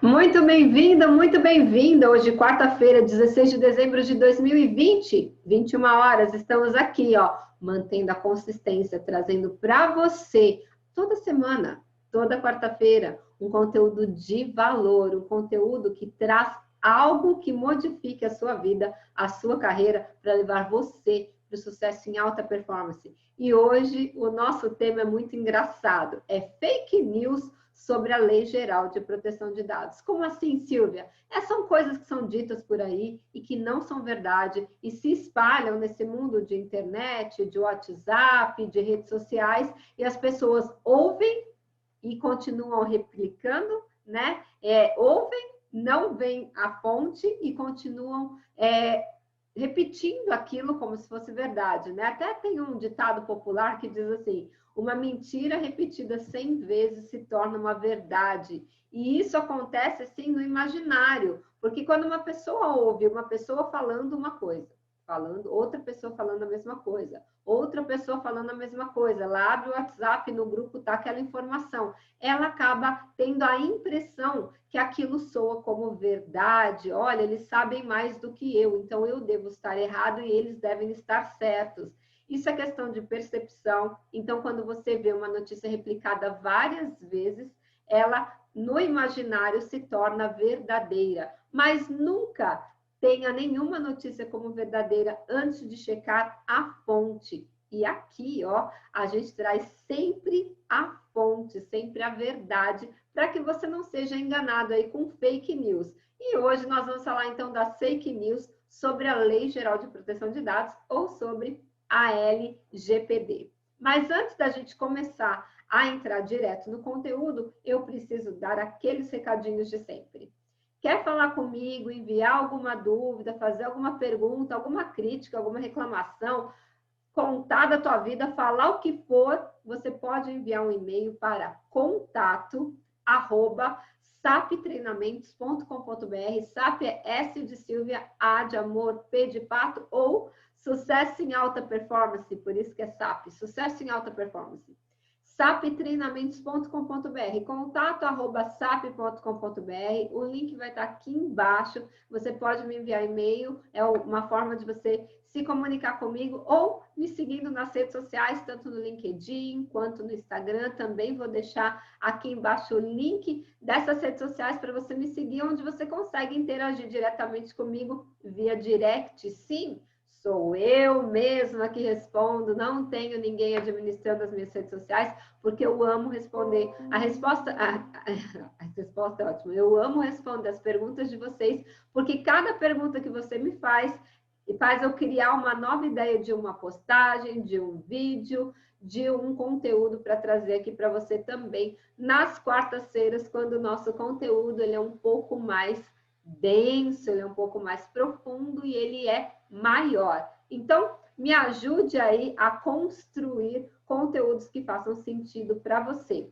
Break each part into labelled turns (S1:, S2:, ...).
S1: Muito bem-vinda, muito bem-vinda. Hoje, quarta-feira, 16 de dezembro de 2020, 21 horas, estamos aqui, ó, mantendo a consistência, trazendo para você, toda semana, toda quarta-feira, um conteúdo de valor, um conteúdo que traz algo que modifique a sua vida, a sua carreira, para levar você para o sucesso em alta performance. E hoje, o nosso tema é muito engraçado, é fake news sobre a Lei Geral de Proteção de Dados. Como assim, Silvia? São coisas que são ditas por aí e que não são verdade e se espalham nesse mundo de internet, de WhatsApp, de redes sociais, e as pessoas ouvem e continuam replicando, né? Ouvem, não veem a fonte e continuam repetindo aquilo como se fosse verdade, né? Até tem um ditado popular que diz assim: uma mentira repetida 100 vezes se torna uma verdade. E isso acontece assim no imaginário, porque quando uma pessoa ouve uma pessoa falando uma coisa, falando outra pessoa falando a mesma coisa, outra pessoa falando a mesma coisa, ela abre o WhatsApp, no grupo tá aquela informação, ela acaba tendo a impressão que aquilo soa como verdade. Olha, eles sabem mais do que eu, então eu devo estar errado e eles devem estar certos. Isso é questão de percepção. Então, quando você vê uma notícia replicada várias vezes, ela no imaginário se torna verdadeira, mas nunca tenha nenhuma notícia como verdadeira antes de checar a fonte. E aqui, ó, a gente traz sempre a fonte, sempre a verdade, para que você não seja enganado aí com fake news. E hoje nós vamos falar então das fake news sobre a Lei Geral de Proteção de Dados ou sobre a LGPD. Mas antes da gente começar a entrar direto no conteúdo, eu preciso dar aqueles recadinhos de sempre. Quer falar comigo, enviar alguma dúvida, fazer alguma pergunta, alguma crítica, alguma reclamação, contar da tua vida, falar o que for, você pode enviar um e-mail para contato@saptreinamentos.com.br. SAP é S de Silvia, A de amor, P de pato, ou sucesso em alta performance, por isso que é SAP, sucesso em alta performance. saptreinamentos.com.br, contato@sap.com.br, o link vai estar aqui embaixo, você pode me enviar e-mail, é uma forma de você se comunicar comigo ou me seguindo nas redes sociais, tanto no LinkedIn quanto no Instagram, também vou deixar aqui embaixo o link dessas redes sociais para você me seguir, onde você consegue interagir diretamente comigo via direct, sim, sou eu mesma que respondo, não tenho ninguém administrando as minhas redes sociais, porque eu amo responder. A resposta é ótima. Eu amo responder as perguntas de vocês, porque cada pergunta que você me faz eu criar uma nova ideia de uma postagem, de um vídeo, de um conteúdo para trazer aqui para você também nas quartas-feiras, quando o nosso conteúdo ele é um pouco mais denso, ele é um pouco mais profundo e ele é maior. Então, me ajude aí a construir conteúdos que façam sentido para você.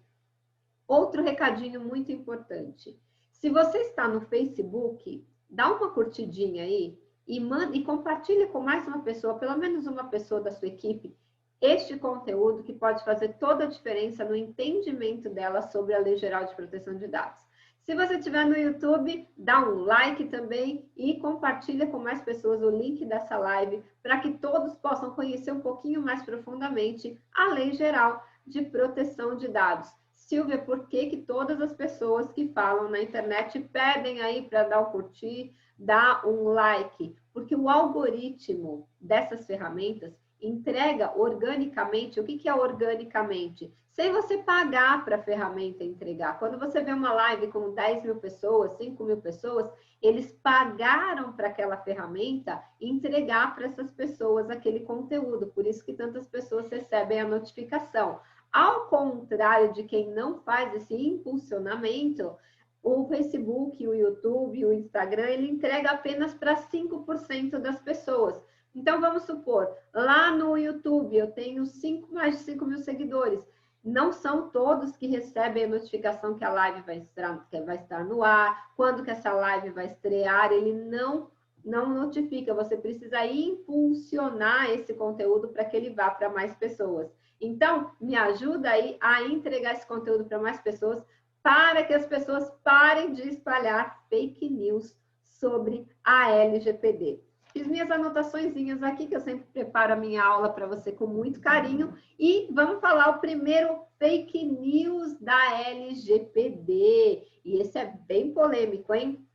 S1: Outro recadinho muito importante. Se você está no Facebook, dá uma curtidinha aí e compartilha com mais uma pessoa, pelo menos uma pessoa da sua equipe, este conteúdo que pode fazer toda a diferença no entendimento dela sobre a Lei Geral de Proteção de Dados. Se você estiver no YouTube, dá um like também e compartilha com mais pessoas o link dessa live para que todos possam conhecer um pouquinho mais profundamente a Lei Geral de Proteção de Dados. Silvia, por que todas as pessoas que falam na internet pedem aí para dar o curtir, dar um like? Porque o algoritmo dessas ferramentas entrega organicamente. O que é organicamente? Sem você pagar para a ferramenta entregar. Quando você vê uma live com 10 mil pessoas, 5 mil pessoas, eles pagaram para aquela ferramenta entregar para essas pessoas aquele conteúdo. Por isso que tantas pessoas recebem a notificação. Ao contrário de quem não faz esse impulsionamento, o Facebook, o YouTube, o Instagram, ele entrega apenas para 5% das pessoas. Então, vamos supor, lá no YouTube eu tenho mais de 5 mil seguidores. Não são todos que recebem a notificação que a live vai estar no ar, quando que essa live vai estrear, ele não notifica. Você precisa impulsionar esse conteúdo para que ele vá para mais pessoas. Então, me ajuda aí a entregar esse conteúdo para mais pessoas, para que as pessoas parem de espalhar fake news sobre a LGPD. Fiz minhas anotaçõezinhas aqui, que eu sempre preparo a minha aula para você com muito carinho. E vamos falar o primeiro fake news da LGPD. E esse é bem polêmico, hein?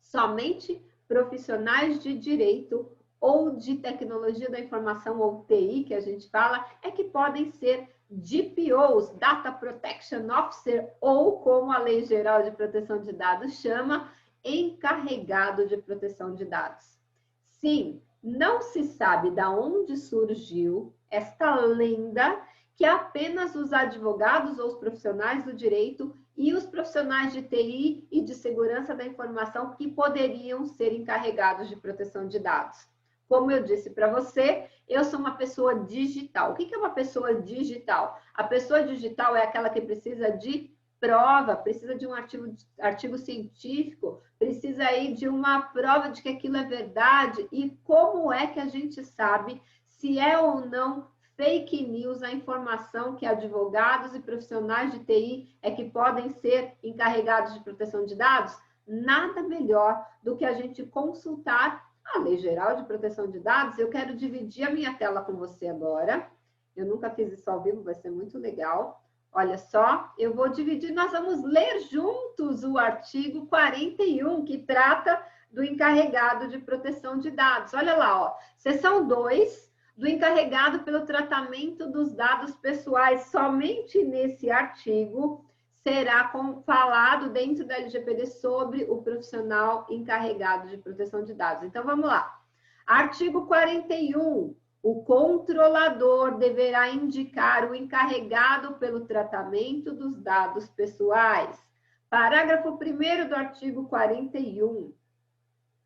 S1: Somente profissionais de direito ou de tecnologia da informação, ou TI, que a gente fala, é que podem ser DPOs, Data Protection Officer, ou como a Lei Geral de Proteção de Dados chama, encarregado de proteção de dados. Sim, não se sabe de onde surgiu esta lenda que apenas os advogados ou os profissionais do direito e os profissionais de TI e de segurança da informação que poderiam ser encarregados de proteção de dados. Como eu disse para você, eu sou uma pessoa digital. O que é uma pessoa digital? A pessoa digital é aquela que precisa de prova, precisa de um artigo científico, precisa aí de uma prova de que aquilo é verdade. E como é que a gente sabe se é ou não fake news a informação que advogados e profissionais de TI é que podem ser encarregados de proteção de dados? Nada melhor do que a gente consultar a Lei Geral de Proteção de Dados. Eu quero dividir a minha tela com você agora. Eu nunca fiz isso ao vivo, vai ser muito legal. Olha só, eu vou dividir, nós vamos ler juntos o artigo 41, que trata do encarregado de proteção de dados. Olha lá, ó, seção 2, do encarregado pelo tratamento dos dados pessoais. Somente nesse artigo será falado dentro da LGPD sobre o profissional encarregado de proteção de dados. Então, vamos lá. Artigo 41. O controlador deverá indicar o encarregado pelo tratamento dos dados pessoais. Parágrafo 1º do artigo 41.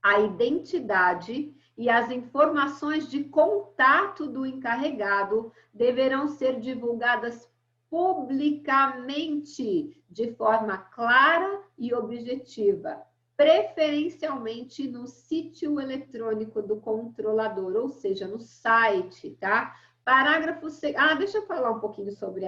S1: A identidade e as informações de contato do encarregado deverão ser divulgadas publicamente, de forma clara e objetiva, preferencialmente no sítio eletrônico do controlador, ou seja, no site, tá? Parágrafo... deixa eu falar um pouquinho sobre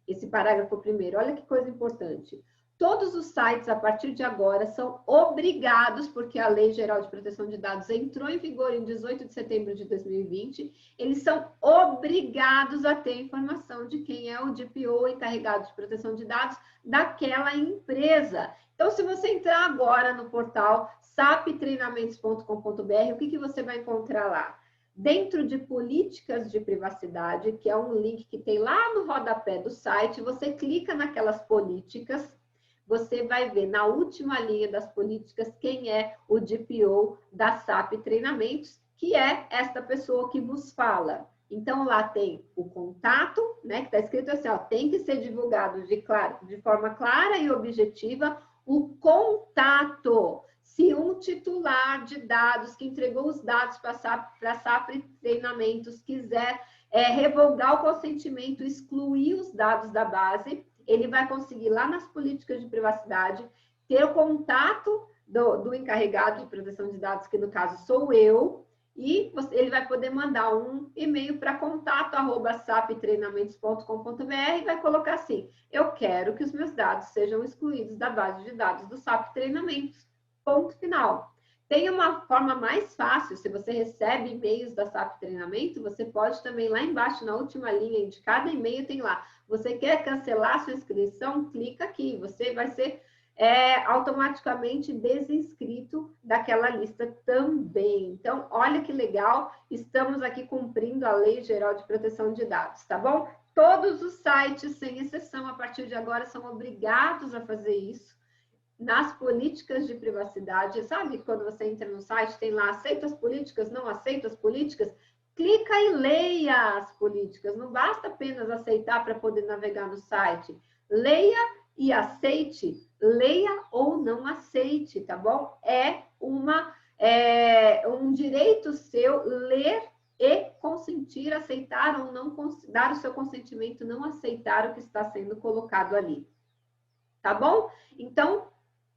S1: esse parágrafo primeiro. Olha que coisa importante. Todos os sites, a partir de agora, são obrigados, porque a Lei Geral de Proteção de Dados entrou em vigor em 18 de setembro de 2020, eles são obrigados a ter informação de quem é o DPO, encarregado de proteção de dados, daquela empresa. Então, se você entrar agora no portal saptreinamentos.com.br, o que você vai encontrar lá? Dentro de políticas de privacidade, que é um link que tem lá no rodapé do site, você clica naquelas políticas, você vai ver na última linha das políticas quem é o DPO da SAP Treinamentos, que é esta pessoa que vos fala. Então, lá tem o contato, né, que está escrito assim, ó, tem que ser divulgado de forma clara e objetiva o contato. Se um titular de dados que entregou os dados para a SAP Treinamentos quiser revogar o consentimento, excluir os dados da base, ele vai conseguir lá nas políticas de privacidade ter o contato do encarregado de proteção de dados, que no caso sou eu, e ele vai poder mandar um e-mail para contato@saptreinamentos.com.br e vai colocar assim, eu quero que os meus dados sejam excluídos da base de dados do SAP Treinamentos. Ponto final. Tem uma forma mais fácil, se você recebe e-mails da SAP Treinamento, você pode também lá embaixo, na última linha de cada e-mail, tem lá, você quer cancelar sua inscrição? Clica aqui, você vai ser automaticamente desinscrito daquela lista também. Então, olha que legal, estamos aqui cumprindo a Lei Geral de Proteção de Dados, tá bom? Todos os sites, sem exceção, a partir de agora, são obrigados a fazer isso. Nas políticas de privacidade, sabe quando você entra no site, tem lá, aceita as políticas, não aceita as políticas? Clica e leia as políticas, não basta apenas aceitar para poder navegar no site. Leia e aceite, leia ou não aceite, tá bom? É um direito seu ler e consentir, aceitar ou não, dar o seu consentimento, não aceitar o que está sendo colocado ali. Tá bom? Então,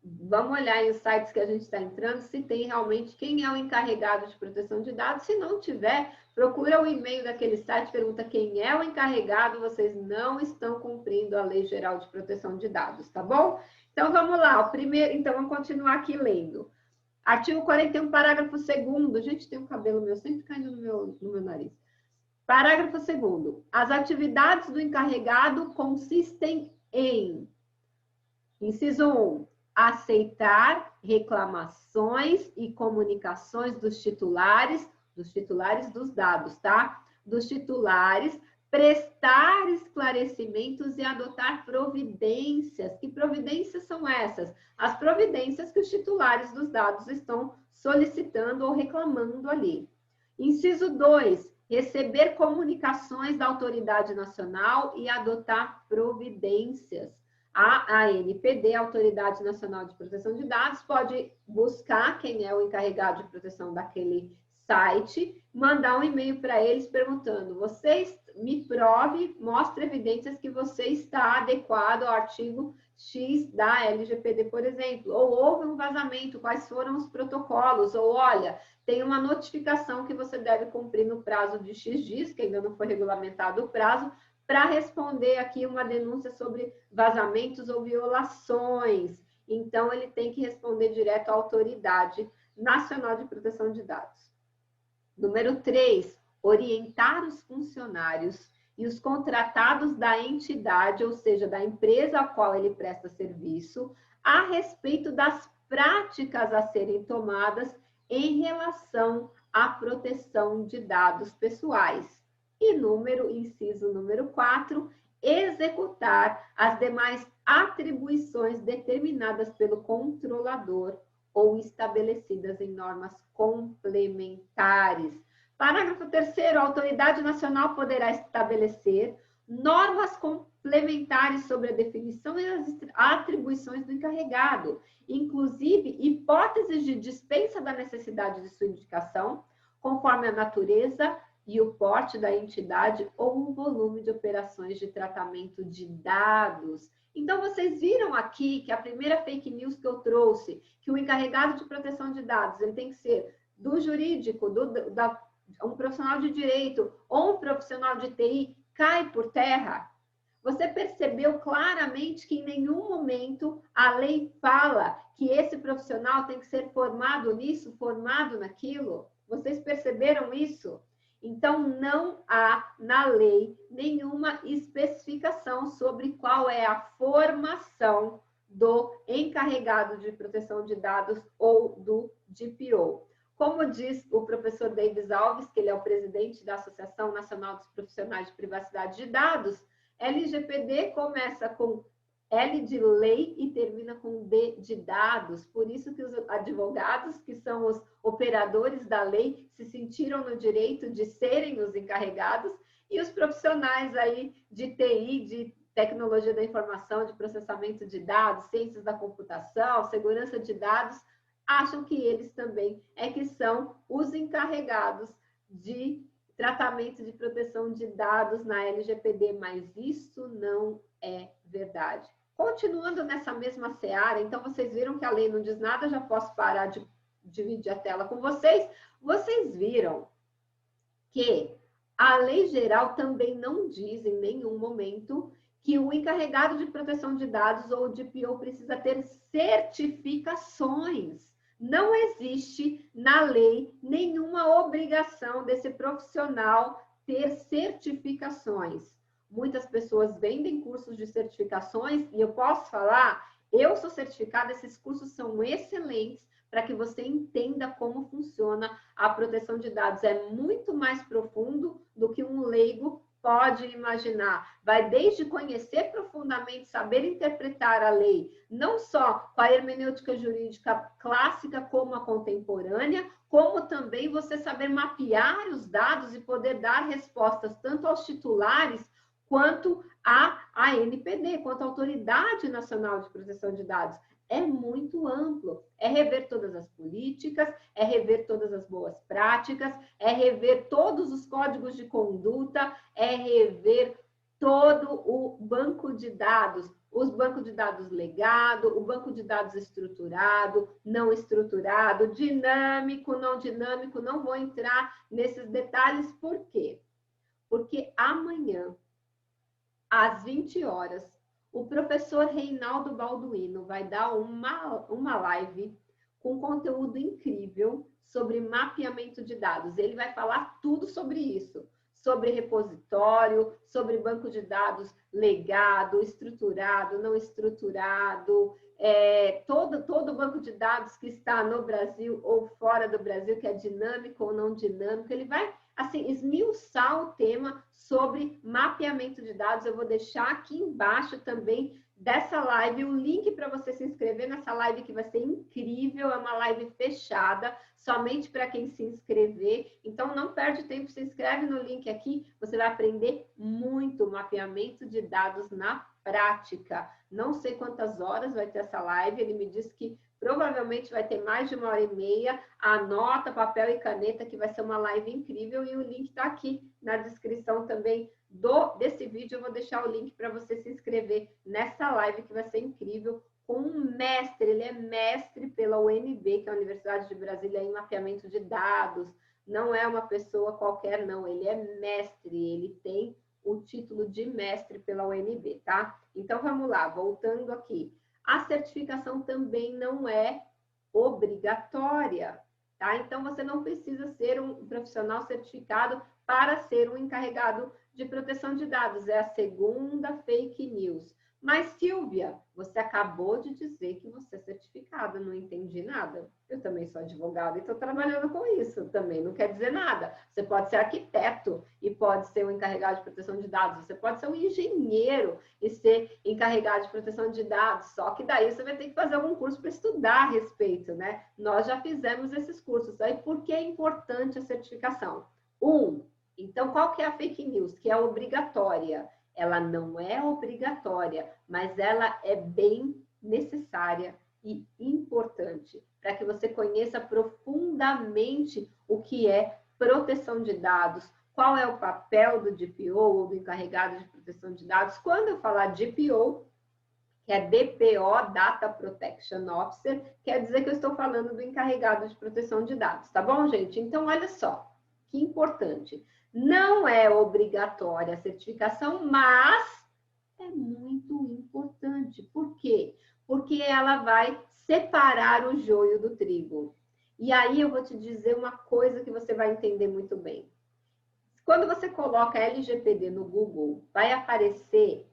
S1: vamos olhar em os sites que a gente está entrando, se tem realmente quem é o encarregado de proteção de dados. Se não tiver, procura o e-mail daquele site, pergunta quem é o encarregado, vocês não estão cumprindo a Lei Geral de Proteção de Dados, tá bom? Então, vamos lá. O primeiro, então, vamos continuar aqui lendo. Artigo 41, parágrafo 2º. Gente, tem um cabelo meu sempre caindo no meu nariz. Parágrafo 2º. As atividades do encarregado consistem em, inciso 1, aceitar reclamações e comunicações dos titulares dos dados, tá? Dos titulares, prestar esclarecimentos e adotar providências. Que providências são essas? As providências que os titulares dos dados estão solicitando ou reclamando ali. Inciso 2, receber comunicações da autoridade nacional e adotar providências. A ANPD, Autoridade Nacional de Proteção de Dados, pode buscar quem é o encarregado de proteção daquele site, mandar um e-mail para eles perguntando: vocês me prove, mostre evidências que você está adequado ao artigo X da LGPD, por exemplo, ou houve um vazamento, quais foram os protocolos, ou olha, tem uma notificação que você deve cumprir no prazo de X dias, que ainda não foi regulamentado o prazo, para responder aqui uma denúncia sobre vazamentos ou violações. Então, ele tem que responder direto à Autoridade Nacional de Proteção de Dados. Número 3, orientar os funcionários e os contratados da entidade, ou seja, da empresa a qual ele presta serviço, a respeito das práticas a serem tomadas em relação à proteção de dados pessoais. E inciso número 4, executar as demais atribuições determinadas pelo controlador ou estabelecidas em normas complementares. Parágrafo 3º, a autoridade nacional poderá estabelecer normas complementares sobre a definição e as atribuições do encarregado, inclusive hipóteses de dispensa da necessidade de sua indicação, conforme a natureza e o porte da entidade ou o volume de operações de tratamento de dados. Então, vocês viram aqui que a primeira fake news que eu trouxe, que o encarregado de proteção de dados ele tem que ser do jurídico, um profissional de direito ou um profissional de TI, cai por terra. Você percebeu claramente que em nenhum momento a lei fala que esse profissional tem que ser formado nisso, formado naquilo? Vocês perceberam isso? Então, não há na lei nenhuma especificação sobre qual é a formação do encarregado de proteção de dados ou do DPO. Como diz o professor Davis Alves, que ele é o presidente da Associação Nacional dos Profissionais de Privacidade de Dados, LGPD começa com L de lei e termina com D de dados. Por isso que os advogados, que são os operadores da lei, se sentiram no direito de serem os encarregados, e os profissionais aí de TI, de tecnologia da informação, de processamento de dados, ciências da computação, segurança de dados, acham que eles também que são os encarregados de tratamento de proteção de dados na LGPD, mas isso não é verdade. Continuando nessa mesma seara, então vocês viram que a lei não diz nada, já posso parar de dividir a tela com vocês. Vocês viram que a lei geral também não diz em nenhum momento que o encarregado de proteção de dados ou o DPO precisa ter certificações. Não existe na lei nenhuma obrigação desse profissional ter certificações. Muitas pessoas vendem cursos de certificações e eu posso falar, eu sou certificada, esses cursos são excelentes para que você entenda como funciona a proteção de dados. É muito mais profundo do que um leigo pode imaginar. Vai desde conhecer profundamente, saber interpretar a lei, não só com a hermenêutica jurídica clássica como a contemporânea, como também você saber mapear os dados e poder dar respostas tanto aos titulares quanto à ANPD, quanto à Autoridade Nacional de Proteção de Dados. É muito amplo, é rever todas as políticas, é rever todas as boas práticas, é rever todos os códigos de conduta, é rever todo o banco de dados. os bancos de dados legado, o banco de dados estruturado, não estruturado, dinâmico, não vou entrar nesses detalhes, por quê? Porque amanhã, às 20 horas, o professor Reinaldo Balduino vai dar uma live com conteúdo incrível sobre mapeamento de dados. Ele vai falar tudo sobre isso, sobre repositório, sobre banco de dados legado, estruturado, não estruturado, todo banco de dados que está no Brasil ou fora do Brasil, que é dinâmico ou não dinâmico. Ele vai, assim, esmiuçar o tema sobre mapeamento de dados. Eu vou deixar aqui embaixo também dessa live o link para você se inscrever nessa live, que vai ser incrível. É uma live fechada, somente para quem se inscrever. Então, não perde tempo, se inscreve no link aqui. Você vai aprender muito mapeamento de dados na prática. Não sei quantas horas vai ter essa live. Ele me disse que provavelmente vai ter mais de 1h30. Anota, papel e caneta, que vai ser uma live incrível. E o link está aqui na descrição também desse vídeo. Eu vou deixar o link para você se inscrever nessa live, que vai ser incrível, com um mestre. Ele é mestre pela UNB, que é a Universidade de Brasília, em mapeamento de dados. Não é uma pessoa qualquer, não. Ele é mestre, ele tem o título de mestre pela UNB, tá? Então, vamos lá, voltando aqui. A certificação também não é obrigatória, tá? Então, você não precisa ser um profissional certificado para ser um encarregado de proteção de dados. É a segunda fake news. Mas, Silvia, você acabou de dizer que você é certificada, não entendi nada. Eu também sou advogada e estou trabalhando com isso também, não quer dizer nada. Você pode ser arquiteto e pode ser um encarregado de proteção de dados. Você pode ser um engenheiro e ser encarregado de proteção de dados. Só que daí você vai ter que fazer algum curso para estudar a respeito, né? Nós já fizemos esses cursos. Aí, por que é importante a certificação? Então, qual que é a fake news? Que é obrigatória. Ela não é obrigatória, mas ela é bem necessária e importante para que você conheça profundamente o que é proteção de dados, qual é o papel do DPO, ou do encarregado de proteção de dados. Quando eu falar DPO, que é DPO, Data Protection Officer, quer dizer que eu estou falando do encarregado de proteção de dados, tá bom, gente? Então, olha só, que importante. Não é obrigatória a certificação, mas é muito importante. Por quê? Porque ela vai separar o joio do trigo. E aí eu vou te dizer uma coisa que você vai entender muito bem. Quando você coloca LGPD no Google, vai aparecer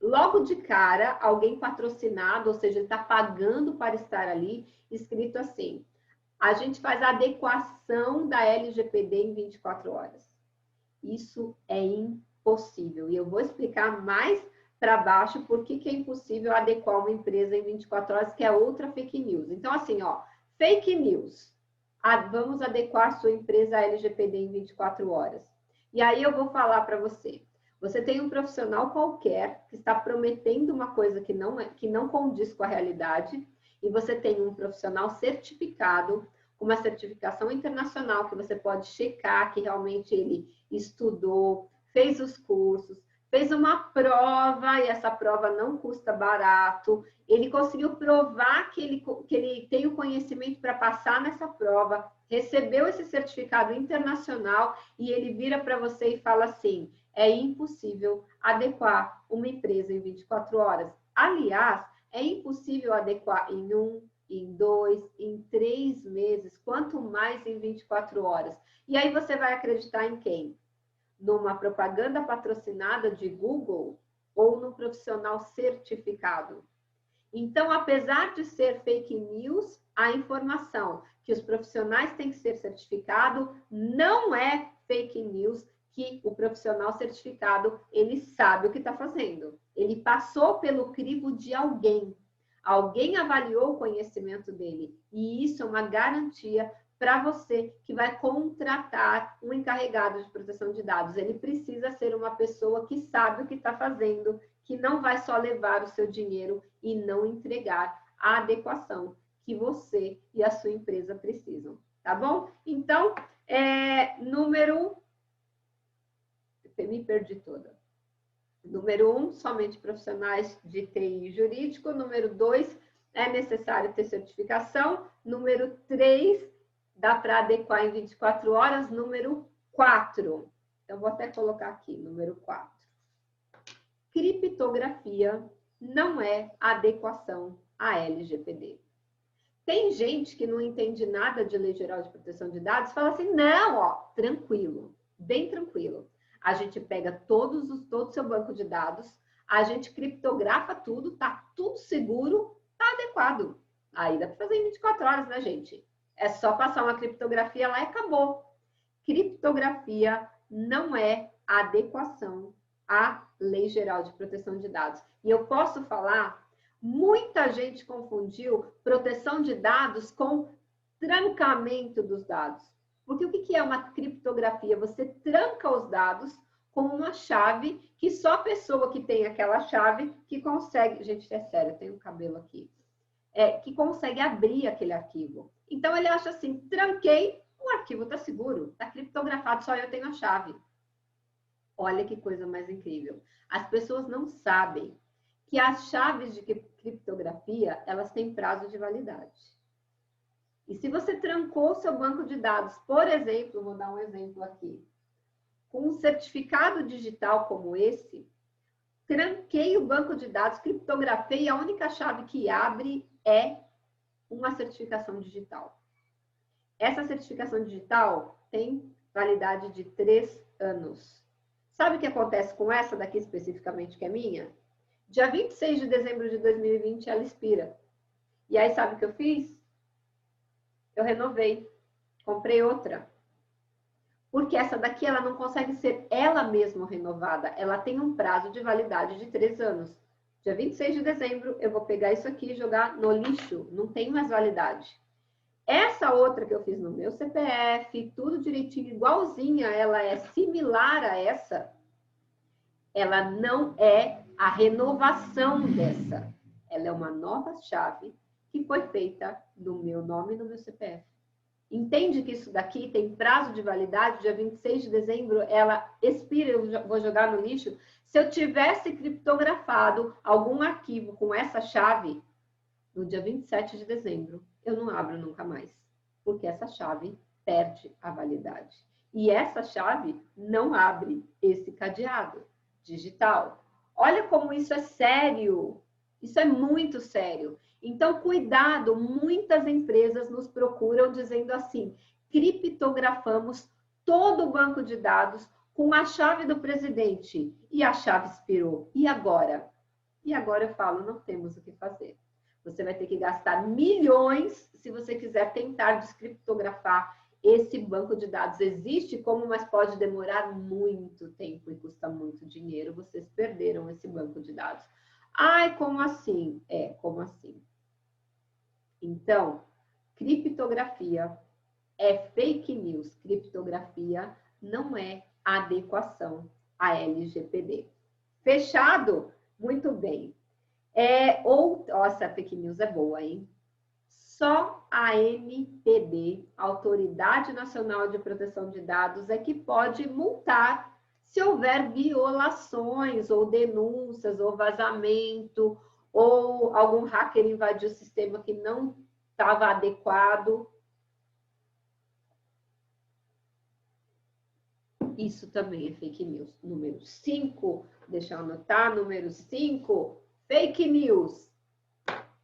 S1: logo de cara alguém patrocinado, ou seja, ele está pagando para estar ali, escrito assim: a gente faz a adequação da LGPD em 24 horas. Isso é impossível. E eu vou explicar mais para baixo por que é impossível adequar uma empresa em 24 horas, que é outra fake news. Então, assim, ó, fake news. Vamos adequar sua empresa à LGPD em 24 horas. E aí eu vou falar para você. Você tem um profissional qualquer que está prometendo uma coisa que não condiz com a realidade, e você tem um profissional certificado, uma certificação internacional, que você pode checar que realmente ele estudou, fez os cursos, fez uma prova, e essa prova não custa barato, ele conseguiu provar que ele tem o conhecimento para passar nessa prova, recebeu esse certificado internacional, e ele vira para você e fala assim: é impossível adequar uma empresa em 24 horas. Aliás, é impossível adequar em 1, em 2, em 3 meses, quanto mais em 24 horas. E aí você vai acreditar em quem? Numa propaganda patrocinada de Google ou num profissional certificado? Então, apesar de ser fake news, a informação que os profissionais têm que ser certificado não é fake news, que o profissional certificado, ele sabe o que está fazendo. Ele passou pelo crivo de alguém. Alguém avaliou o conhecimento dele. E isso é uma garantia para você que vai contratar um encarregado de proteção de dados. Ele precisa ser uma pessoa que sabe o que está fazendo, que não vai só levar o seu dinheiro e não entregar a adequação que você e a sua empresa precisam, tá bom? Então, me perdi toda. Número 1, somente profissionais de TI e jurídico. Número 2, é necessário ter certificação. Número 3, dá para adequar em 24 horas. Número 4, eu vou até colocar aqui, número 4. Criptografia não é adequação à LGPD. Tem gente que não entende nada de Lei Geral de Proteção de Dados, fala assim, não, ó, tranquilo, bem tranquilo. A gente pega todo o seu banco de dados, a gente criptografa tudo, tá tudo seguro, tá adequado. Aí dá para fazer em 24 horas, né, gente? É só passar uma criptografia lá e acabou. Criptografia não é adequação à Lei Geral de Proteção de Dados. E eu posso falar, muita gente confundiu proteção de dados com trancamento dos dados. Porque o que é uma criptografia? Você tranca os dados com uma chave que só a pessoa que tem aquela chave que consegue... Gente, é sério, eu tenho um cabelo aqui. Que consegue abrir aquele arquivo. Então, ele acha assim, tranquei, o arquivo está seguro, está criptografado, só eu tenho a chave. Olha que coisa mais incrível. As pessoas não sabem que as chaves de criptografia, elas têm prazo de validade. E se você trancou seu banco de dados, por exemplo, vou dar um exemplo aqui, com um certificado digital como esse, tranquei o banco de dados, criptografei, a única chave que abre é uma certificação digital. Essa certificação digital tem validade de 3 anos. Sabe o que acontece com essa daqui especificamente, que é minha? Dia 26 de dezembro de 2020, ela expira. E aí, sabe o que eu fiz? Eu renovei. Comprei outra. Porque essa daqui, ela não consegue ser ela mesma renovada. Ela tem um prazo de validade de 3 anos. Dia 26 de dezembro, eu vou pegar isso aqui e jogar no lixo. Não tem mais validade. Essa outra que eu fiz no meu CPF, tudo direitinho, igualzinha, ela é similar a essa, ela não é a renovação dessa. Ela é uma nova chave que foi feita no meu nome e no meu CPF. Entende que isso daqui tem prazo de validade, dia 26 de dezembro, ela expira, eu vou jogar no lixo. Se eu tivesse criptografado algum arquivo com essa chave, no dia 27 de dezembro, eu não abro nunca mais, porque essa chave perde a validade. E essa chave não abre esse cadeado digital. Olha como isso é sério. Isso é muito sério. Então, cuidado, muitas empresas nos procuram dizendo assim, criptografamos todo o banco de dados com a chave do presidente e a chave expirou. E agora? E agora eu falo, não temos o que fazer. Você vai ter que gastar milhões se você quiser tentar descriptografar esse banco de dados. Existe como, mas pode demorar muito tempo e custa muito dinheiro. Vocês perderam esse banco de dados. Ai, como assim? Como assim? Então, criptografia é fake news. Criptografia não é adequação à LGPD. Fechado? Muito bem. Essa fake news é boa, hein? Só a ANPD, Autoridade Nacional de Proteção de Dados, é que pode multar se houver violações ou denúncias ou vazamento ou algum hacker invadiu o sistema que não estava adequado. Isso também é fake news. Número 5, deixa eu anotar, número 5, fake news.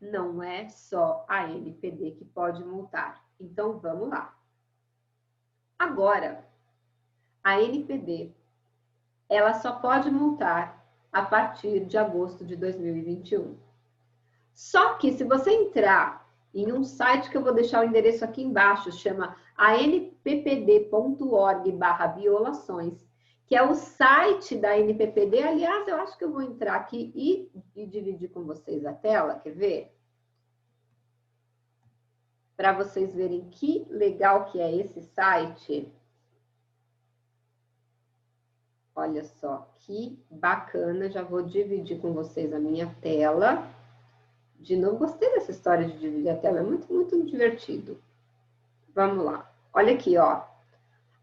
S1: Não é só a ANPD que pode multar. Então, vamos lá. Agora, a ANPD, ela só pode multar a partir de agosto de 2021. Só que se você entrar em um site que eu vou deixar o endereço aqui embaixo, chama anppd.org/violações, que é o site da ANPPD. Aliás, eu acho que eu vou entrar aqui e dividir com vocês a tela, quer ver? Para vocês verem que legal que é esse site. Olha só, que bacana. Já vou dividir com vocês a minha tela. De novo, gostei dessa história de dividir a tela, é muito, muito divertido. Vamos lá. Olha aqui, ó.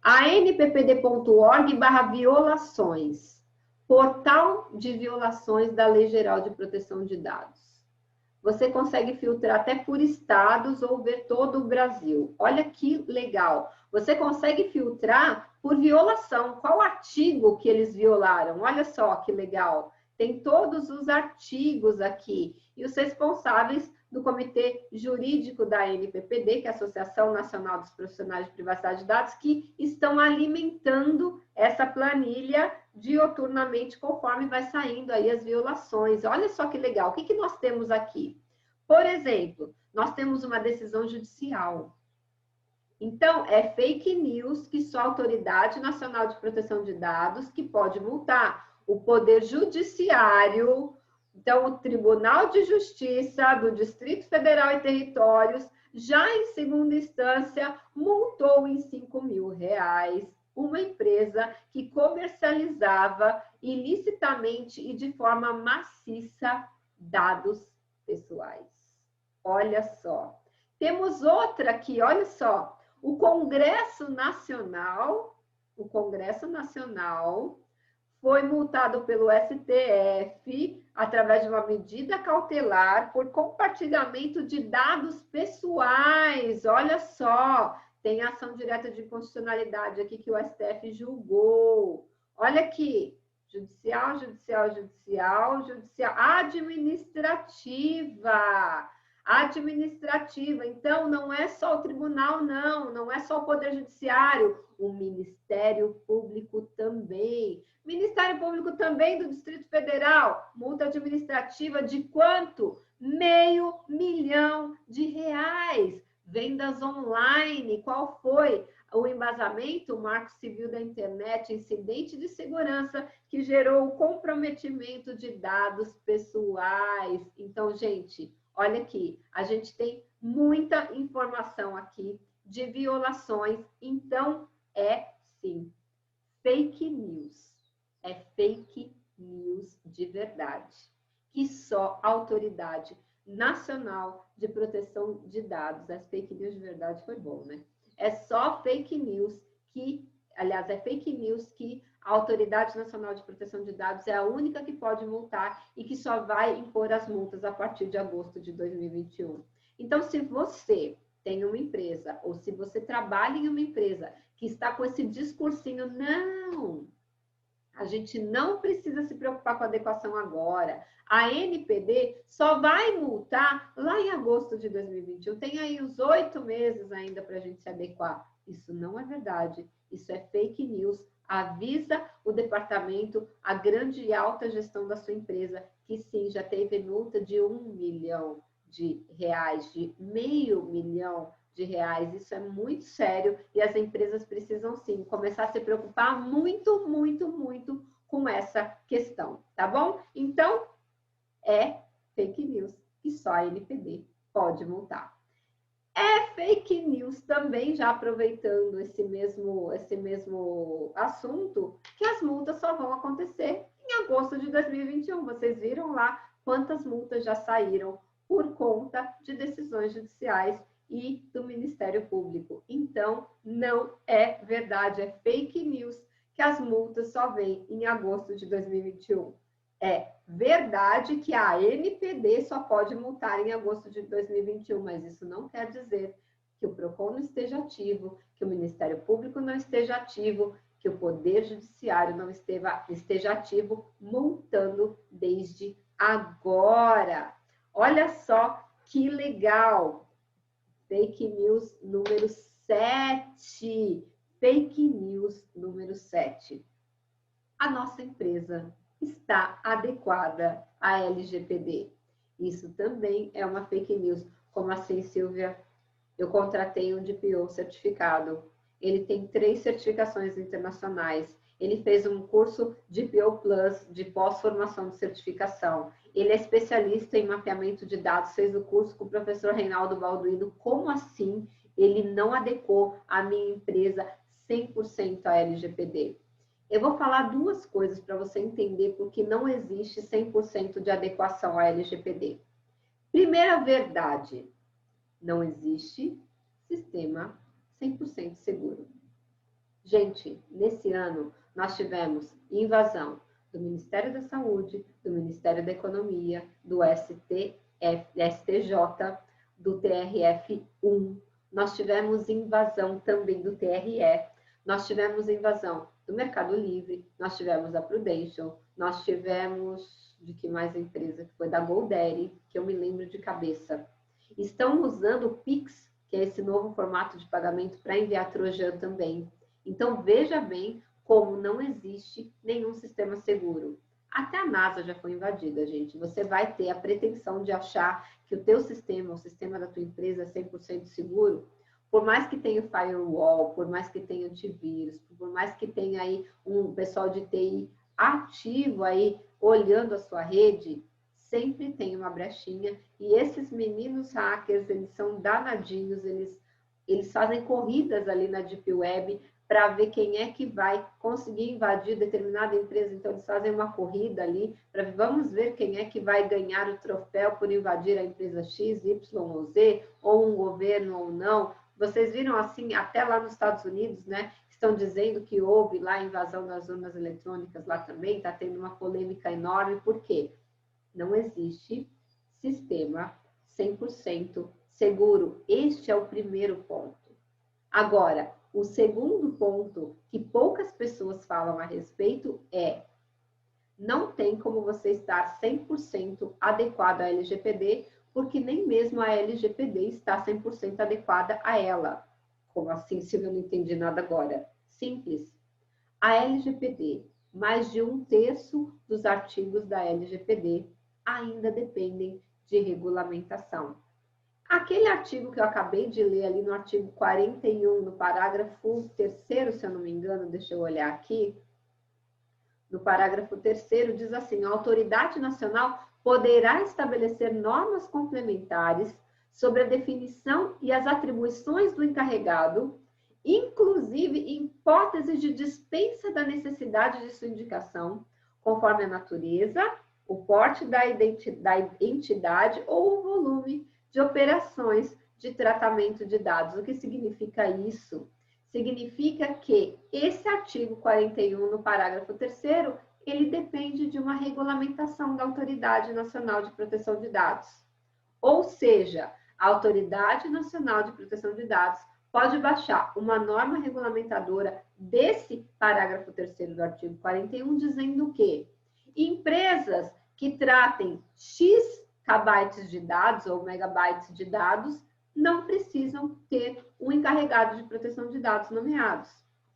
S1: anppd.org/violações. Portal de violações da Lei Geral de Proteção de Dados. Você consegue filtrar até por estados ou ver todo o Brasil. Olha que legal. Você consegue filtrar por violação. Qual artigo que eles violaram? Olha só que legal. Tem todos os artigos aqui. E os responsáveis do Comitê Jurídico da ANPPD, que é a Associação Nacional dos Profissionais de Privacidade de Dados, que estão alimentando essa planilha dioturnamente, conforme vai saindo aí as violações. Olha só que legal. O que nós temos aqui? Por exemplo, nós temos uma decisão judicial. Então, é fake news que só a Autoridade Nacional de Proteção de Dados que pode multar. O Poder Judiciário, então o Tribunal de Justiça do Distrito Federal e Territórios, já em segunda instância, multou em R$5.000 uma empresa que comercializava ilicitamente e de forma maciça dados pessoais. Olha só. Temos outra aqui, olha só. O Congresso Nacional foi multado pelo STF através de uma medida cautelar por compartilhamento de dados pessoais. Olha só, tem ação direta de inconstitucionalidade aqui que o STF julgou. Olha aqui, judicial, administrativa. Então, não é só o tribunal, não é só o Poder Judiciário, o Ministério Público também. Ministério Público também do Distrito Federal, multa administrativa de quanto? R$500 mil. Vendas online, qual foi o embasamento? O Marco Civil da Internet, incidente de segurança que gerou o comprometimento de dados pessoais. Então, gente, olha aqui, a gente tem muita informação aqui de violações, então é sim, fake news. É fake news de verdade, que só a Autoridade Nacional de Proteção de Dados, as fake news de verdade foi bom, né? É só fake news que, aliás, é fake news que a Autoridade Nacional de Proteção de Dados é a única que pode multar e que só vai impor as multas a partir de agosto de 2021. Então, se você tem uma empresa, ou se você trabalha em uma empresa que está com esse discursinho, não, a gente não precisa se preocupar com a adequação agora. A ANPD só vai multar lá em agosto de 2021. Tem aí uns 8 meses ainda para a gente se adequar. Isso não é verdade. Isso é fake news. Avisa o departamento, a grande e alta gestão da sua empresa, que sim, já teve multa de R$1 milhão, de R$500 mil. Isso é muito sério e as empresas precisam sim começar a se preocupar muito com essa questão, tá bom? Então, é fake news que só a ANPD pode multar. É fake news também, já aproveitando esse mesmo assunto, que as multas só vão acontecer em agosto de 2021. Vocês viram lá quantas multas já saíram por conta de decisões judiciais e do Ministério Público. Então, não é verdade, é fake news que as multas só vêm em agosto de 2021. É verdade que a ANPD só pode multar em agosto de 2021, mas isso não quer dizer que o PROCON não esteja ativo, que o Ministério Público não esteja ativo, que o Poder Judiciário não esteja ativo, multando desde agora. Olha só que legal! Fake news número 7. Fake news número 7. A nossa empresa está adequada à LGPD. Isso também é uma fake news. Como assim, Silvia? Eu contratei um DPO certificado. Ele tem 3 certificações internacionais. Ele fez um curso DPO Plus de pós-formação de certificação. Ele é especialista em mapeamento de dados, fez o curso com o professor Reinaldo Balduino. Como assim ele não adequou a minha empresa 100% à LGPD? Eu vou falar 2 coisas para você entender porque não existe 100% de adequação à LGPD. Primeira verdade, não existe sistema 100% seguro. Gente, nesse ano nós tivemos invasão do Ministério da Saúde, do Ministério da Economia, do STJ, do TRF1. Nós tivemos invasão também do TRE. Nós tivemos invasão do Mercado Livre, nós tivemos da Prudential, nós tivemos, de que mais empresa? Foi da GoDaddy, que eu me lembro de cabeça. Estão usando o Pix, que é esse novo formato de pagamento, para enviar trojan também. Então, veja bem como não existe nenhum sistema seguro. Até a NASA já foi invadida, gente. Você vai ter a pretensão de achar que o teu sistema, o sistema da tua empresa é 100% seguro, por mais que tenha firewall, por mais que tenha antivírus, por mais que tenha aí um pessoal de TI ativo aí, olhando a sua rede, sempre tem uma brechinha. E esses meninos hackers, eles são danadinhos, eles fazem corridas ali na Deep Web para ver quem é que vai conseguir invadir determinada empresa. Então, eles fazem uma corrida ali, para vamos ver quem é que vai ganhar o troféu por invadir a empresa X, Y ou Z, ou um governo ou não. Vocês viram assim, até lá nos Estados Unidos, né? Estão dizendo que houve lá invasão das urnas eletrônicas lá também, está tendo uma polêmica enorme. Por quê? Não existe sistema 100% seguro. Este é o primeiro ponto. Agora, o segundo ponto que poucas pessoas falam a respeito é: não tem como você estar 100% adequado à LGPD, porque nem mesmo a LGPD está 100% adequada a ela. Como assim, Silvia? Eu não entendi nada agora. Simples. A LGPD, mais de 1/3 dos artigos da LGPD ainda dependem de regulamentação. Aquele artigo que eu acabei de ler ali no artigo 41, no parágrafo 3º, se eu não me engano, deixa eu olhar aqui, no parágrafo 3º diz assim: a autoridade nacional poderá estabelecer normas complementares sobre a definição e as atribuições do encarregado, inclusive em hipótese de dispensa da necessidade de sua indicação, conforme a natureza, o porte da entidade ou o volume de operações de tratamento de dados. O que significa isso? Significa que esse artigo 41, no parágrafo 3º, ele depende de uma regulamentação da Autoridade Nacional de Proteção de Dados. Ou seja, a Autoridade Nacional de Proteção de Dados pode baixar uma norma regulamentadora desse parágrafo 3º do artigo 41, dizendo que empresas que tratem X kbytes de dados ou megabytes de dados não precisam ter um encarregado de proteção de dados nomeados.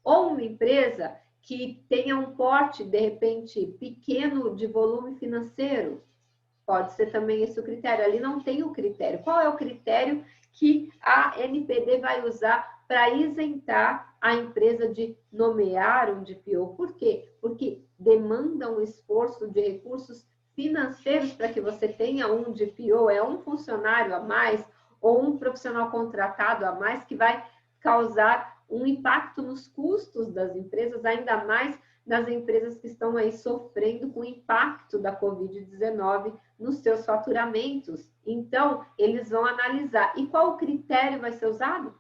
S1: Ou uma empresa que tenha um porte, de repente, pequeno de volume financeiro, pode ser também esse o critério. Ali não tem o critério. Qual é o critério que a NPD vai usar para isentar a empresa de nomear um DPO? Por quê? Porque demanda um esforço de recursos financeiros para que você tenha um DPO, é um funcionário a mais ou um profissional contratado a mais que vai causar um impacto nos custos das empresas, ainda mais nas empresas que estão aí sofrendo com o impacto da Covid-19 nos seus faturamentos. Então, eles vão analisar. E qual o critério vai ser usado?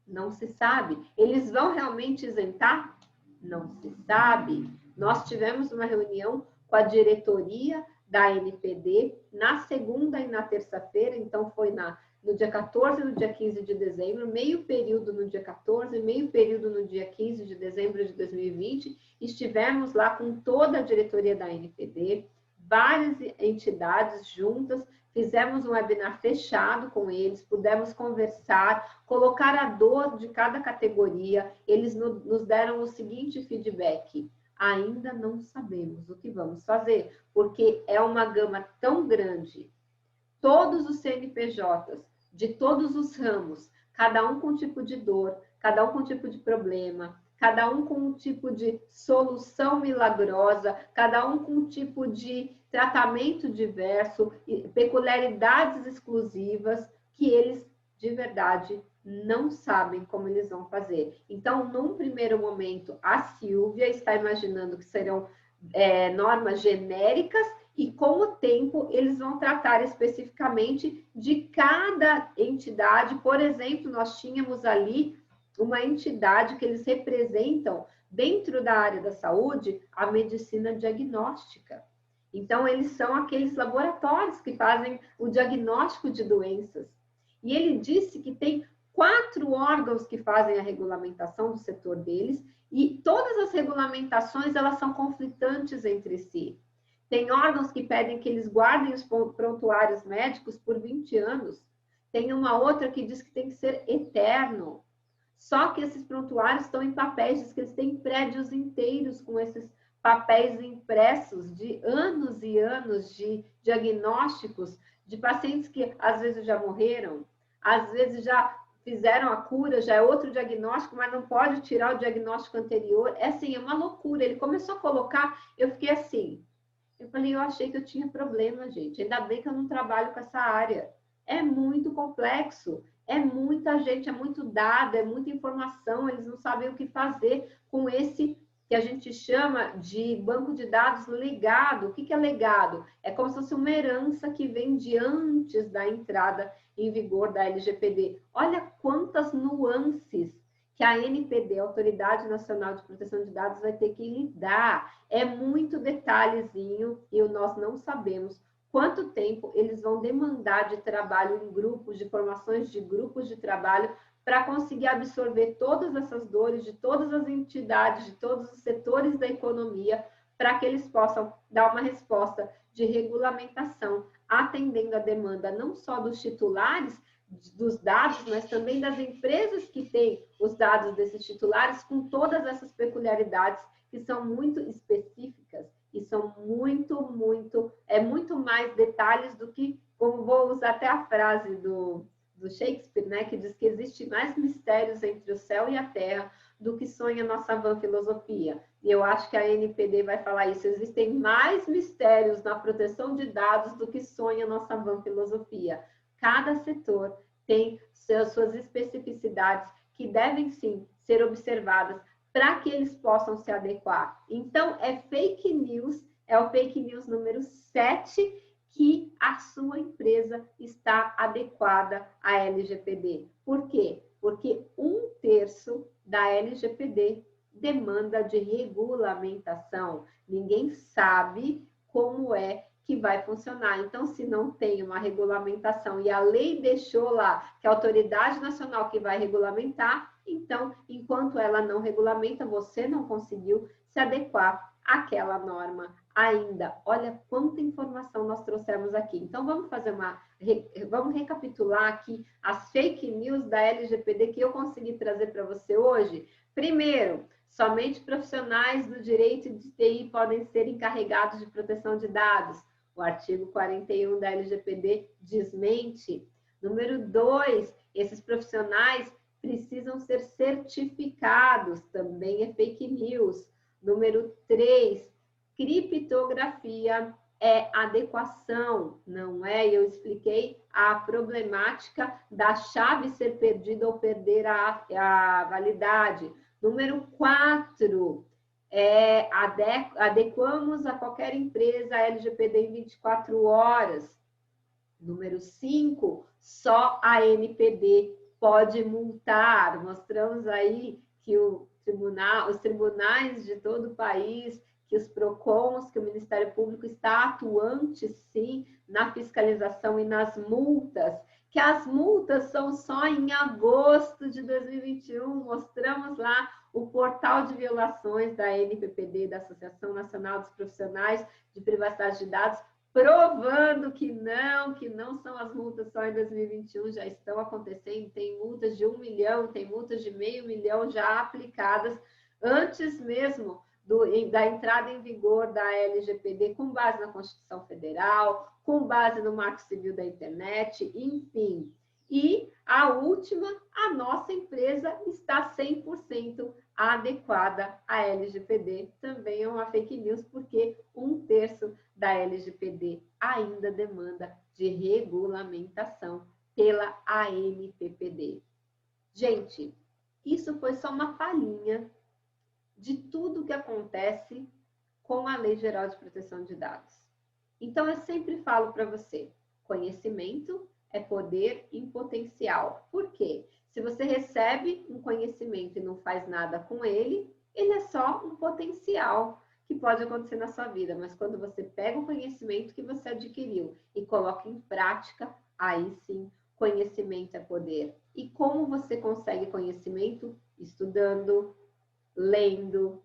S1: Não se sabe. Eles vão realmente isentar? Não se sabe. Nós tivemos uma reunião com a diretoria da NPD na segunda e na terça-feira, então foi no dia 14 e no dia 15 de dezembro, meio período no dia 14, meio período no dia 15 de dezembro de 2020, estivemos lá com toda a diretoria da NPD, várias entidades juntas, fizemos um webinar fechado com eles, pudemos conversar, colocar a dor de cada categoria, eles nos deram o seguinte feedback: ainda não sabemos o que vamos fazer, porque é uma gama tão grande. Todos os CNPJs, de todos os ramos, cada um com um tipo de dor, cada um com um tipo de problema, cada um com um tipo de solução milagrosa, cada um com um tipo de tratamento diverso, peculiaridades exclusivas, que eles, de verdade, não sabem como eles vão fazer. Então, num primeiro momento, a Silvia está imaginando que serão normas genéricas e, com o tempo, eles vão tratar especificamente de cada entidade. Por exemplo, nós tínhamos ali uma entidade que eles representam dentro da área da saúde, a medicina diagnóstica. Então, eles são aqueles laboratórios que fazem o diagnóstico de doenças. E ele disse que tem 4 órgãos que fazem a regulamentação do setor deles, e todas as regulamentações, elas são conflitantes entre si. Tem órgãos que pedem que eles guardem os prontuários médicos por 20 anos. Tem uma outra que diz que tem que ser eterno. Só que esses prontuários estão em papéis, diz que eles têm prédios inteiros com esses papéis impressos de anos e anos de diagnósticos de pacientes que às vezes já morreram, às vezes já fizeram a cura, já é outro diagnóstico, mas não pode tirar o diagnóstico anterior. É assim, é uma loucura. Ele começou a colocar, eu fiquei assim, eu falei, eu achei que eu tinha problema, gente. Ainda bem que eu não trabalho com essa área. É muito complexo, é muita gente, é muito dado, é muita informação, eles não sabem o que fazer com esse que a gente chama de banco de dados legado. O que é legado? É como se fosse uma herança que vem de antes da entrada em vigor da LGPD. Olha quantas nuances que a ANPD, Autoridade Nacional de Proteção de Dados, vai ter que lidar. É muito detalhezinho e nós não sabemos quanto tempo eles vão demandar de trabalho em grupos, de formações de grupos de trabalho, para conseguir absorver todas essas dores de todas as entidades, de todos os setores da economia, para que eles possam dar uma resposta de regulamentação, atendendo a demanda não só dos titulares dos dados, mas também das empresas que têm os dados desses titulares, com todas essas peculiaridades que são muito específicas e são muito mais detalhes do que, como vou usar até a frase do Shakespeare, né, que diz que existe mais mistérios entre o céu e a terra do que sonha a nossa vã filosofia. E eu acho que a NPD vai falar isso. Existem mais mistérios na proteção de dados do que sonha a nossa vã filosofia. Cada setor tem suas especificidades que devem, sim, ser observadas para que eles possam se adequar. Então, é fake news, é o fake news número 7, que a sua empresa está adequada à LGPD. Por quê? Porque 1/3 da LGPD demanda de regulamentação. Ninguém sabe como é que vai funcionar. Então, se não tem uma regulamentação e a lei deixou lá que a autoridade nacional que vai regulamentar, então, enquanto ela não regulamenta, você não conseguiu se adequar àquela norma ainda. Olha quanta informação nós trouxemos aqui. Então, vamos recapitular aqui as fake news da LGPD que eu consegui trazer para você hoje. Primeiro, somente profissionais do direito de TI podem ser encarregados de proteção de dados. O artigo 41 da LGPD desmente. Número 2, esses profissionais precisam ser certificados, também é fake news. Número 3, criptografia é adequação, não é? Eu expliquei a problemática da chave ser perdida ou perder a validade. Número 4, adequamos a qualquer empresa a LGPD em 24 horas. Número 5, só a ANPD pode multar. Mostramos aí que os tribunais de todo o país, que os PROCONs, que o Ministério Público está atuante, sim, na fiscalização e nas multas, que as multas são só em agosto de 2021. Mostramos lá o portal de violações da ANPPD, da Associação Nacional dos Profissionais de Privacidade de Dados, provando que não são as multas só em 2021, já estão acontecendo, tem multas de 1 milhão, tem multas de meio milhão já aplicadas antes mesmo da entrada em vigor da LGPD, com base na Constituição Federal, com base no Marco Civil da Internet, enfim. E a última, a nossa empresa está 100% adequada à LGPD. Também é uma fake news, porque 1/3 da LGPD ainda demanda de regulamentação pela ANPPD. Gente, isso foi só uma palhinha de tudo que acontece com a Lei Geral de Proteção de Dados. Então, eu sempre falo para você, conhecimento é poder em potencial. Por quê? Se você recebe um conhecimento e não faz nada com ele, ele é só um potencial que pode acontecer na sua vida, mas quando você pega o conhecimento que você adquiriu e coloca em prática, aí sim, conhecimento é poder. E como você consegue conhecimento? Estudando, lendo,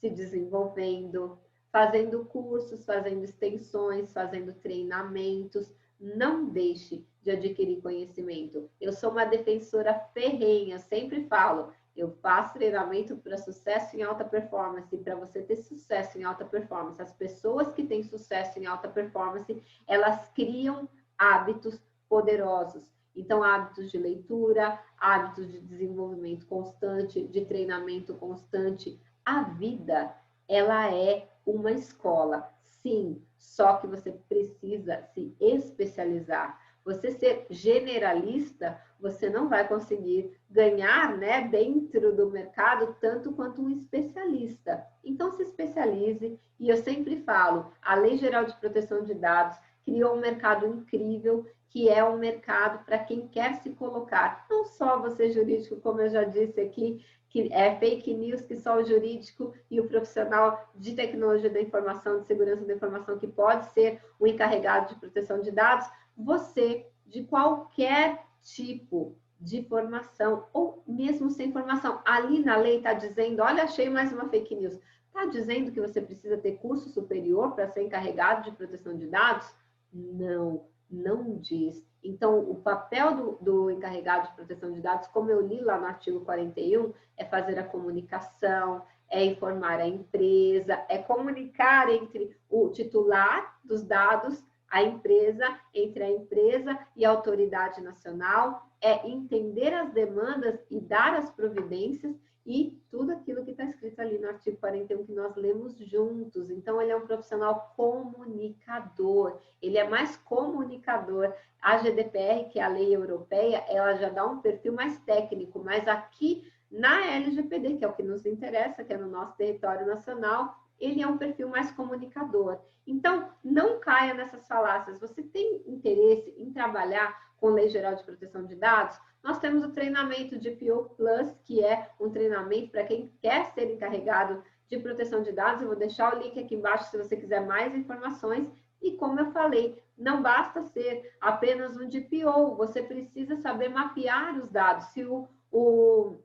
S1: se desenvolvendo, fazendo cursos, fazendo extensões, fazendo treinamentos. Não deixe de adquirir conhecimento. Eu sou uma defensora ferrenha, sempre falo, eu faço treinamento para sucesso em alta performance. Para você ter sucesso em alta performance, as pessoas que têm sucesso em alta performance, elas criam hábitos poderosos. Então, hábitos de leitura, hábitos de desenvolvimento constante, de treinamento constante. A vida, ela é uma escola, sim, só que você precisa se especializar. Você ser generalista, você não vai conseguir ganhar, né, dentro do mercado tanto quanto um especialista. Então, se especialize, e eu sempre falo, a Lei Geral de Proteção de Dados criou um mercado incrível, que é um mercado para quem quer se colocar. Não só você jurídico, como eu já disse aqui, que é fake news, que só o jurídico e o profissional de tecnologia da informação, de segurança da informação, que pode ser o encarregado de proteção de dados, você, de qualquer tipo de formação, ou mesmo sem formação. Ali na lei está dizendo, olha, achei mais uma fake news, está dizendo que você precisa ter curso superior para ser encarregado de proteção de dados? Não, não diz. Então, o papel do encarregado de proteção de dados, como eu li lá no artigo 41, é fazer a comunicação, é informar a empresa, é comunicar entre o titular dos dados, a empresa, entre a empresa e a autoridade nacional, é entender as demandas e dar as providências e tudo aquilo que está escrito ali no artigo 41 que nós lemos juntos. Então, ele é um profissional comunicador, ele é mais comunicador. A GDPR, que é a lei europeia, ela já dá um perfil mais técnico, mas aqui na LGPD, que é o que nos interessa, que é no nosso território nacional, ele é um perfil mais comunicador. Então, não caia nessas falácias. Você tem interesse em trabalhar com Lei Geral de Proteção de Dados? Nós temos o treinamento de PO Plus, que é um treinamento para quem quer ser encarregado de proteção de dados. Eu vou deixar o link aqui embaixo se você quiser mais informações. E como eu falei, não basta ser apenas um DPO, você precisa saber mapear os dados. Se o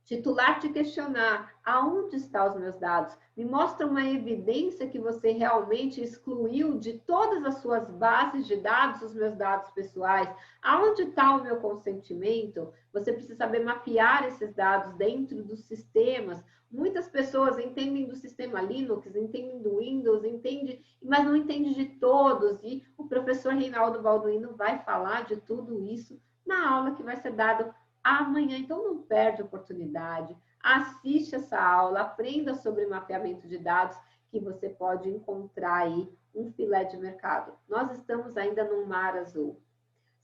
S1: titular te questionar aonde estão os meus dados, me mostra uma evidência que você realmente excluiu de todas as suas bases de dados, os meus dados pessoais, aonde está o meu consentimento, você precisa saber mapear esses dados dentro dos sistemas. Muitas pessoas entendem do sistema Linux, entendem do Windows, entendem, mas não entendem de todos, e o professor Reinaldo Balduino vai falar de tudo isso na aula que vai ser dada amanhã. Então, não perde a oportunidade, assiste essa aula, aprenda sobre mapeamento de dados, que você pode encontrar aí um filé de mercado. Nós estamos ainda num mar azul.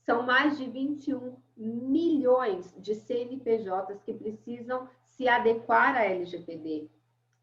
S1: São mais de 21 milhões de CNPJs que precisam se adequar à LGPD.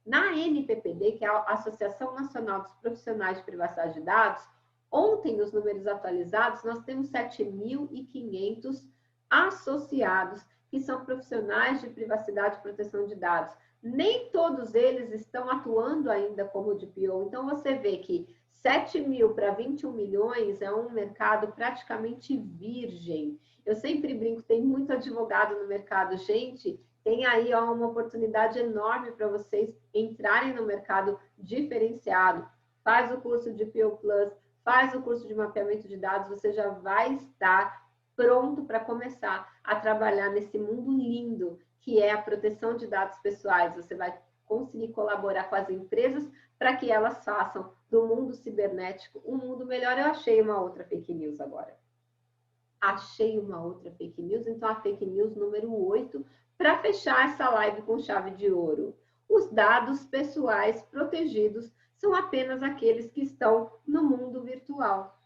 S1: Na NPPD, que é a Associação Nacional dos Profissionais de Privacidade de Dados, ontem, os números atualizados, nós temos 7.500 associados, que são profissionais de privacidade e proteção de dados. Nem todos eles estão atuando ainda como DPO. Então, você vê que 7 mil para 21 milhões é um mercado praticamente virgem. Eu sempre brinco, tem muito advogado no mercado. Gente, tem aí ó, uma oportunidade enorme para vocês entrarem no mercado diferenciado. Faz o curso de PO Plus, faz o curso de mapeamento de dados, você já vai estar pronto para começar a trabalhar nesse mundo lindo que é a proteção de dados pessoais. Você vai conseguir colaborar com as empresas para que elas façam do mundo cibernético um mundo melhor. Eu achei uma outra fake news agora. Achei uma outra fake news, então a fake news número 8, para fechar essa live com chave de ouro. Os dados pessoais protegidos são apenas aqueles que estão no mundo virtual.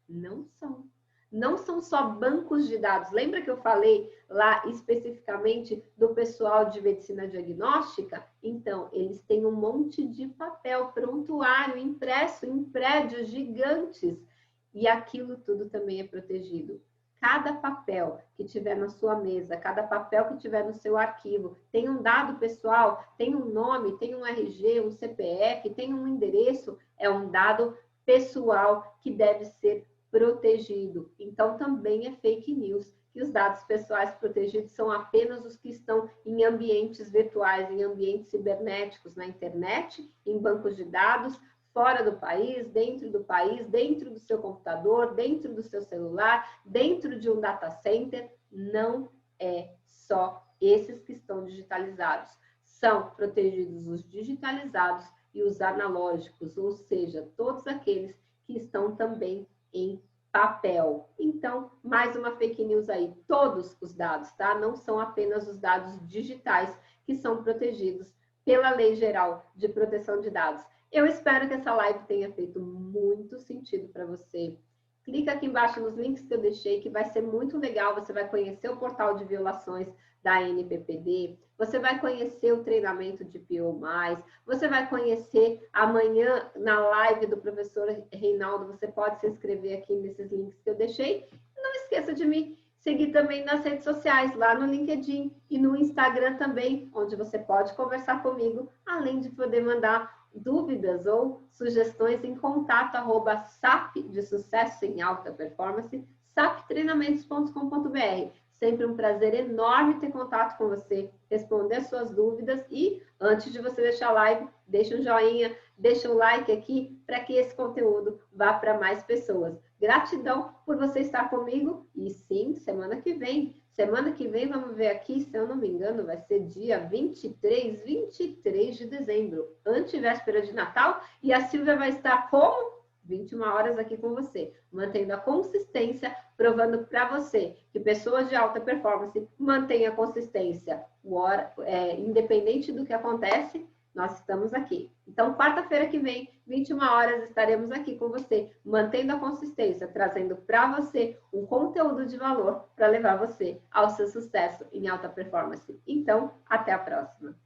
S1: Não são. Não são só bancos de dados. Lembra que eu falei lá especificamente do pessoal de medicina diagnóstica? Então, eles têm um monte de papel prontuário impresso em prédios gigantes. E aquilo tudo também é protegido. Cada papel que tiver na sua mesa, cada papel que tiver no seu arquivo, tem um dado pessoal, tem um nome, tem um RG, um CPF, tem um endereço, é um dado pessoal que deve ser protegido. Então, também é fake news que os dados pessoais protegidos são apenas os que estão em ambientes virtuais, em ambientes cibernéticos, na internet, em bancos de dados, fora do país, dentro do seu computador, dentro do seu celular, dentro de um data center. Não é só esses que estão digitalizados. São protegidos os digitalizados e os analógicos, ou seja, todos aqueles que estão também em papel. Então, mais uma fake news aí. Todos os dados, tá? Não são apenas os dados digitais que são protegidos pela Lei Geral de Proteção de Dados. Eu espero que essa live tenha feito muito sentido para você. Clica aqui embaixo nos links que eu deixei, que vai ser muito legal. Você vai conhecer o portal de violações da NPPD, você vai conhecer o treinamento de PO+, você vai conhecer amanhã na live do professor Reinaldo, você pode se inscrever aqui nesses links que eu deixei. Não esqueça de me seguir também nas redes sociais, lá no LinkedIn e no Instagram também, onde você pode conversar comigo, além de poder mandar dúvidas ou sugestões em contato @sap de sucesso em alta performance, saptreinamentos.com.br. Sempre um prazer enorme ter contato com você, responder suas dúvidas e, antes de você deixar a live, deixa um joinha, deixa um like aqui para que esse conteúdo vá para mais pessoas. Gratidão por você estar comigo e sim, semana que vem vamos ver aqui, se eu não me engano, vai ser dia 23 de dezembro, antevéspera de Natal, e a Silvia vai estar como? 21 horas aqui com você, mantendo a consistência, provando para você que pessoas de alta performance mantêm a consistência. Independente do que acontece, nós estamos aqui. Então, quarta-feira que vem, 21 horas, estaremos aqui com você, mantendo a consistência, trazendo para você um conteúdo de valor para levar você ao seu sucesso em alta performance. Então, até a próxima.